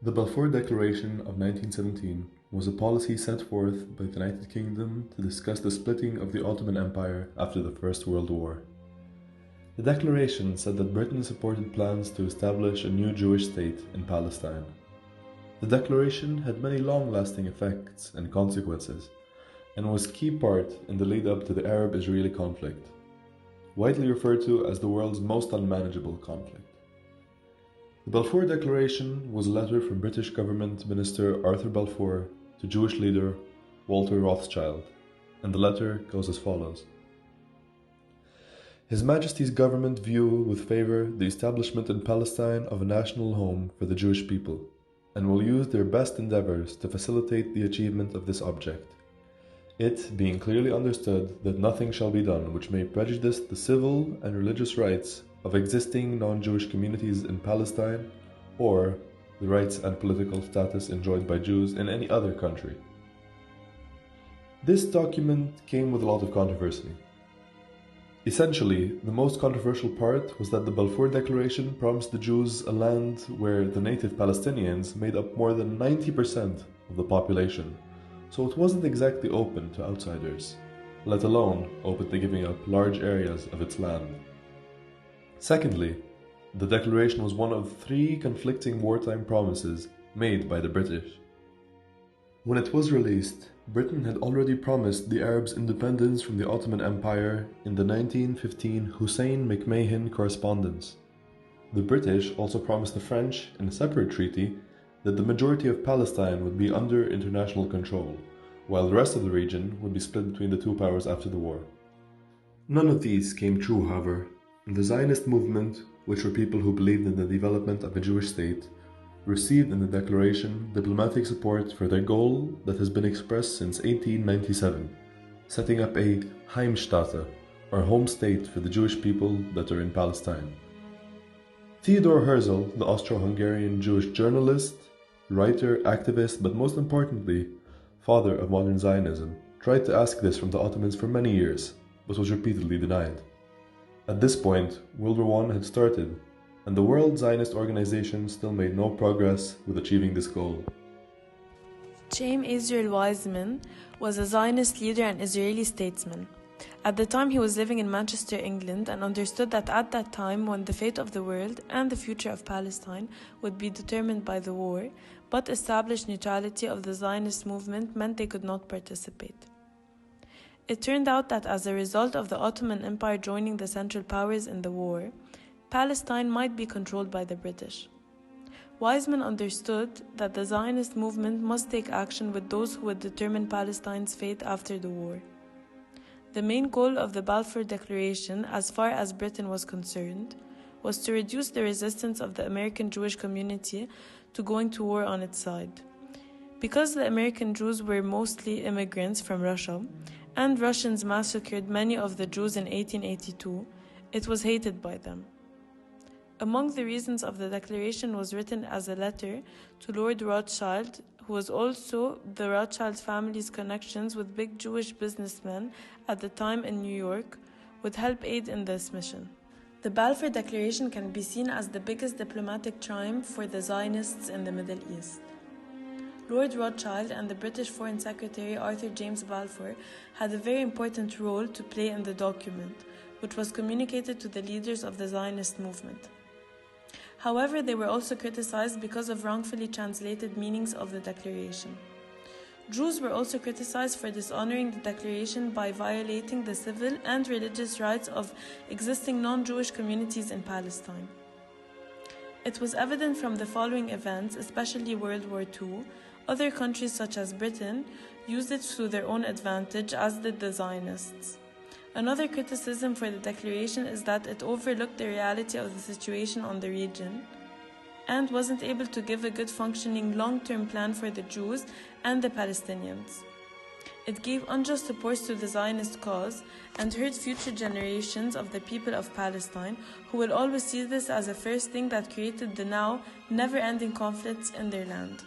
The Balfour Declaration of 1917 was a policy set forth by the United Kingdom to discuss the splitting of the Ottoman Empire after the First World War. The declaration said that Britain supported plans to establish a new Jewish state in Palestine. The declaration had many long-lasting effects and consequences, and was a key part in the lead-up to the Arab-Israeli conflict, widely referred to as the world's most unmanageable conflict. The Balfour Declaration was a letter from British Government Minister Arthur Balfour to Jewish leader Walter Rothschild, and the letter goes as follows. His Majesty's government view with favour the establishment in Palestine of a national home for the Jewish people, and will use their best endeavours to facilitate the achievement of this object, it being clearly understood that nothing shall be done which may prejudice the civil and religious rights of existing non-Jewish communities in Palestine, or the rights and political status enjoyed by Jews in any other country. This document came with a lot of controversy. Essentially, the most controversial part was that the Balfour Declaration promised the Jews a land where the native Palestinians made up more than 90% of the population, so it wasn't exactly open to outsiders, let alone open to giving up large areas of its land. Secondly, the declaration was one of 3 conflicting wartime promises made by the British. When it was released, Britain had already promised the Arabs independence from the Ottoman Empire in the 1915 Hussein-McMahon Correspondence. The British also promised the French, in a separate treaty, that the majority of Palestine would be under international control, while the rest of the region would be split between the 2 powers after the war. None of these came true, however. The Zionist movement, which were people who believed in the development of a Jewish state, received in the declaration diplomatic support for their goal that has been expressed since 1897, setting up a Heimstatte, or home state for the Jewish people that are in Palestine. Theodor Herzl, the Austro-Hungarian Jewish journalist, writer, activist, but most importantly, father of modern Zionism, tried to ask this from the Ottomans for many years, but was repeatedly denied. At this point, World War I had started, and the World Zionist Organization still made no progress with achieving this goal. Chaim Israel Weizmann was a Zionist leader and Israeli statesman. At the time he was living in Manchester, England, and understood that at that time when the fate of the world and the future of Palestine would be determined by the war, but established neutrality of the Zionist movement meant they could not participate. It turned out that as a result of the Ottoman Empire joining the Central Powers in the war, Palestine might be controlled by the British. Weizmann understood that the Zionist movement must take action with those who would determine Palestine's fate after the war. The main goal of the Balfour Declaration, as far as Britain was concerned, was to reduce the resistance of the American Jewish community to going to war on its side. Because the American Jews were mostly immigrants from Russia, and Russians massacred many of the Jews in 1882, it was hated by them. Among the reasons of the declaration was written as a letter to Lord Rothschild, who was also the Rothschild family's connections with big Jewish businessmen at the time in New York, would help aid in this mission. The Balfour Declaration can be seen as the biggest diplomatic triumph for the Zionists in the Middle East. Lord Rothschild and the British Foreign Secretary Arthur James Balfour had a very important role to play in the document, which was communicated to the leaders of the Zionist movement. However, they were also criticized because of wrongfully translated meanings of the declaration. Jews were also criticized for dishonoring the declaration by violating the civil and religious rights of existing non-Jewish communities in Palestine. It was evident from the following events, especially World War II, other countries such as Britain used it to their own advantage, as did the Zionists. Another criticism for the declaration is that it overlooked the reality of the situation on the region and wasn't able to give a good functioning long-term plan for the Jews and the Palestinians. It gave unjust support to the Zionist cause and hurt future generations of the people of Palestine, who will always see this as a first thing that created the now never-ending conflicts in their land.